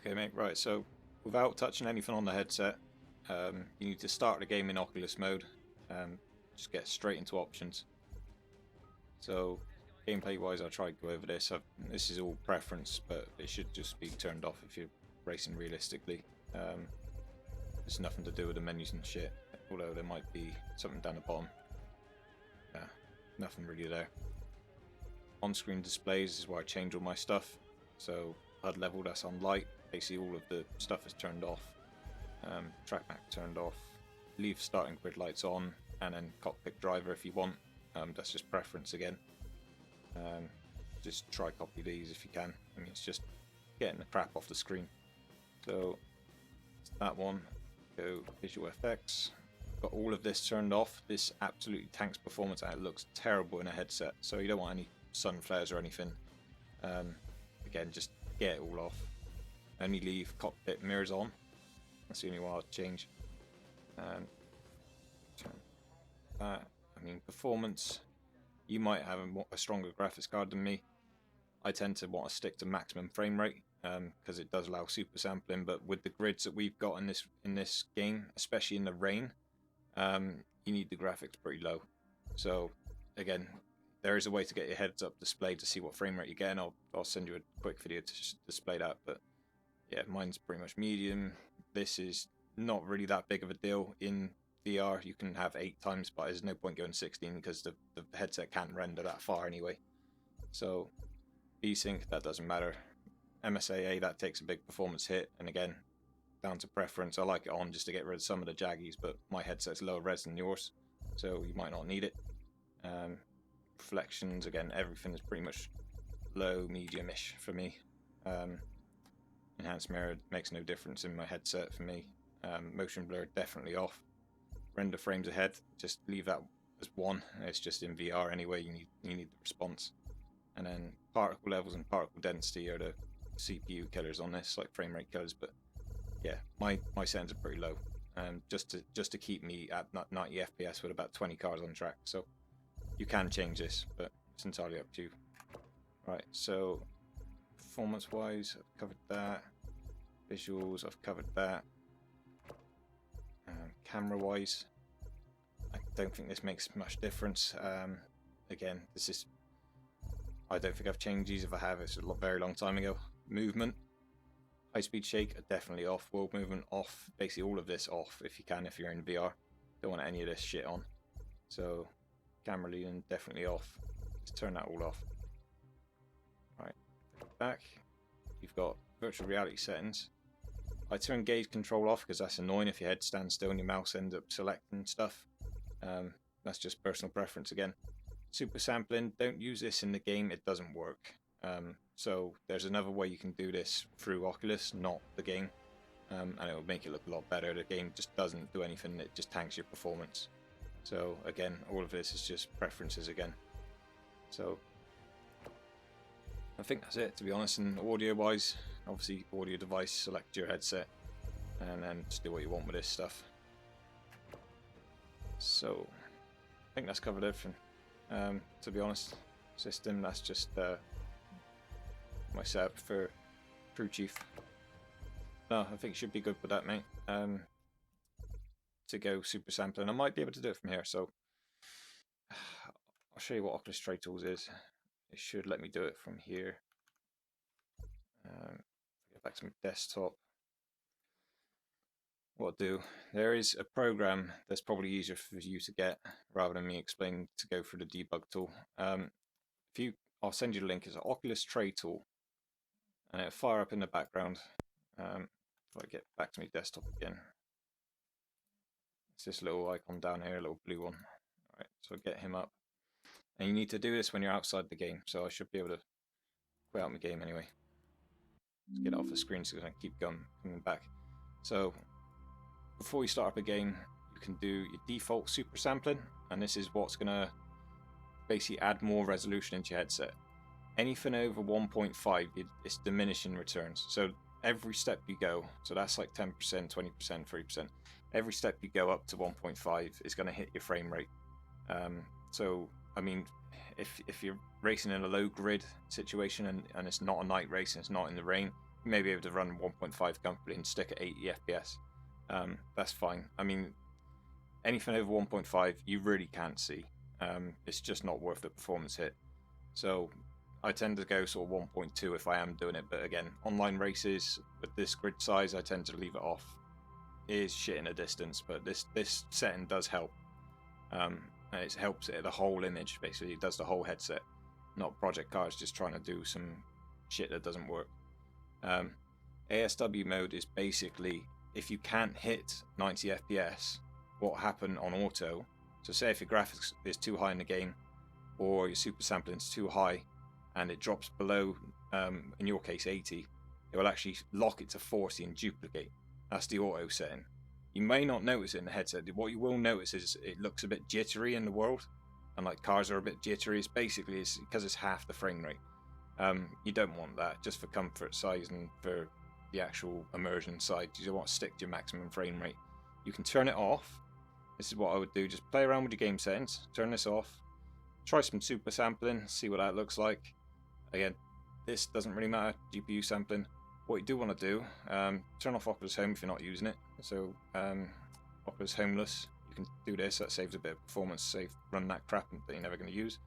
Okay, mate, right, so without touching anything on the headset, you need to start the game in Oculus mode. Just get straight into options. So, gameplay wise, I'll try to go over this. This is all preference, but it should just be turned off if you're racing realistically. There's nothing to do with the menus and shit, although there might be something down the bottom. Yeah, nothing really there. On-screen displays is where I change all my stuff. So, HUD level, that's on light. Basically all of the stuff is turned off. Track map turned off. Leave starting grid lights on, and then cockpit driver if you want. That's just preference again. Just try copy these if you can. I mean, it's just getting the crap off the screen. So that one, go visual effects. Got all of this turned off. This absolutely tanks performance and it looks terrible in a headset. So you don't want any sun flares or anything. Again, just get it all off. Only leave cockpit mirrors on. That's the only one I'll change. Turn that. I mean, performance. You might have a stronger graphics card than me. I tend to want to stick to maximum frame rate because it does allow super sampling. But with the grids that we've got in this game, especially in the rain, you need the graphics pretty low. So again, there is a way to get your heads up display to see what frame rate you're getting. I'll send you a quick video to display that. But yeah, mine's pretty much medium. This is not really that big of a deal in VR. You can have 8 times, but there's no point going 16 because the headset can't render that far anyway. So VSync, that doesn't matter. MSAA, that takes a big performance hit, and again, down to preference. I like it on just to get rid of some of the jaggies, but my headset's lower res than yours, so you might not need it. Reflections, again, everything is pretty much low, medium-ish for me. Enhanced mirror makes no difference in my headset for me. Motion blur definitely off. Render frames ahead, just leave that as 1. It's just in VR anyway. You need the response. And then particle levels and particle density are the CPU killers on this, like frame rate killers. But yeah, my settings are pretty low, just to keep me at 90 FPS with about 20 cars on track. So you can change this, but it's entirely up to you. Right, so performance-wise, I've covered that. Visuals, I've covered that. Camera-wise, I don't think this makes much difference. Again, I don't think I've changed these. If I have, it's a very long time ago. Movement, high-speed shake are definitely off. World movement off. Basically all of this off if you can, if you're in VR. Don't want any of this shit on. So camera leaning definitely off. Just turn that all off. Right, back. You've got virtual reality settings. I turn gaze control off because that's annoying if your head stands still and your mouse ends up selecting stuff. That's just personal preference again. Super sampling, don't use this in the game, it doesn't work. So there's another way you can do this through Oculus, not the game. And it will make it look a lot better. The game just doesn't do anything, it just tanks your performance. So again, all of this is just preferences again. So I think that's it, to be honest. And audio wise, obviously audio device, select your headset and then just do what you want with this stuff. So I think that's covered everything. To be honest, system, that's just my setup for Crew Chief. No, I think it should be good with that, mate. To go super sampling, I might be able to do it from here, so I'll show you what Oculus Trade Tools is. It should let me do it from here. Get back to my desktop. What I'll do, there is a program that's probably easier for you to get rather than me explaining to go through the debug tool. I'll send you the link. It's an Oculus Tray Tool, and it'll fire up in the background. If I get back to my desktop again, it's this little icon down here, a little blue one. All right, so get him up, and you need to do this when you're outside the game. So I should be able to quit out my game anyway. Let's get it off the screen so I can keep coming back. So before you start up a game, you can do your default super sampling, and this is what's going to basically add more resolution into your headset. Anything over 1.5, it's diminishing returns. So every step you go, so that's like 10%, 20%, 3%. Every step you go up to 1.5 is going to hit your frame rate. So, I mean, if you're racing in a low grid situation and it's not a night race and it's not in the rain, you may be able to run 1.5 comfortably and stick at 80 FPS. That's fine. I mean, anything over 1.5 you really can't see. It's just not worth the performance hit. So I tend to go sort of 1.2 if I am doing it, but again, online races with this grid size I tend to leave it off. It is shit in a distance, but this setting does help. And it helps it the whole image, basically. It does the whole headset, not Project Cars just trying to do some shit that doesn't work. ASW mode is basically, if you can't hit 90 FPS, what happened on auto, so say if your graphics is too high in the game, or your super sampling is too high, and it drops below, in your case 80, it will actually lock it to 40 and duplicate. That's the auto setting. You may not notice it in the headset. What you will notice is it looks a bit jittery in the world, and like cars are a bit jittery. It's basically because it's half the frame rate. You don't want that, just for comfort size and for the actual immersion side. You don't want to stick to your maximum frame rate. You can turn it off. This is what I would do. Just play around with your game settings. Turn this off. Try some super sampling. See what that looks like. Again, this doesn't really matter. GPU sampling. What you do want to do, turn off Oculus Home if you're not using it. So Oculus Homeless, you can do this. That saves a bit of performance. Save run that crap that you're never going to use.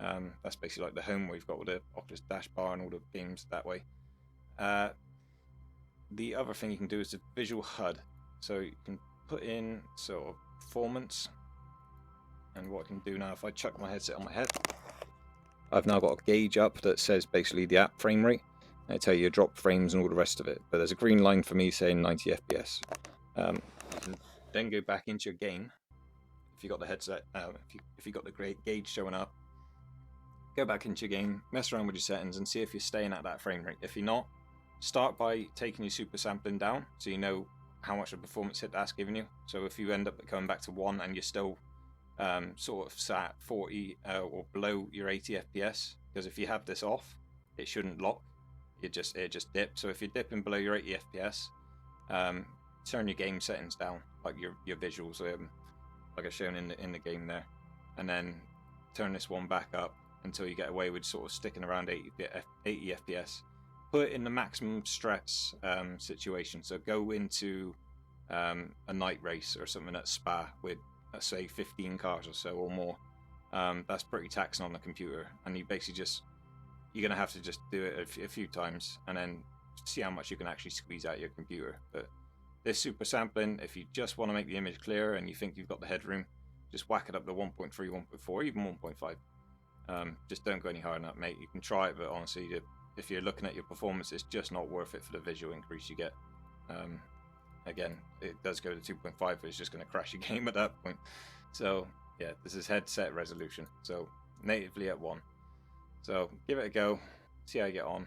That's basically like the home where you've got all the Oculus Dash Bar and all the games that way. The other thing you can do is the visual HUD. So you can put in sort of performance. And what I can do now, if I chuck my headset on my head, I've now got a gauge up that says basically the app frame rate. I tell you your drop frames and all the rest of it, but there's a green line for me saying 90 FPS. You can then go back into your game. If you got the headset, if you got the gauge showing up, go back into your game, mess around with your settings, and see if you're staying at that frame rate. If you're not, start by taking your super sampling down, so you know how much of performance hit that's giving you. So if you end up coming back to 1 and you're still sort of sat at 40 or below your 80 FPS, because if you have this off, it shouldn't lock. It just dips. So if you're dipping below your 80 FPS, turn your game settings down, like your visuals, like I've shown in the game there, and then turn this one back up until you get away with sort of sticking around 80 FPS. Put it in the maximum stress situation. So go into a night race or something at Spa with, let's say, 15 cars or so or more. That's pretty taxing on the computer, and you basically you're going to have to just do it a few times and then see how much you can actually squeeze out your computer. But this super sampling, if you just want to make the image clearer and you think you've got the headroom, just whack it up to 1.3, 1.4, even 1.5. Just don't go any higher than that, mate. You can try it, but honestly, if you're looking at your performance, it's just not worth it for the visual increase you get. Again, it does go to 2.5, but it's just going to crash your game at that point. So yeah, this is headset resolution, so natively at 1. So give it a go, see how you get on,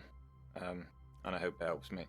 and I hope it helps, mate.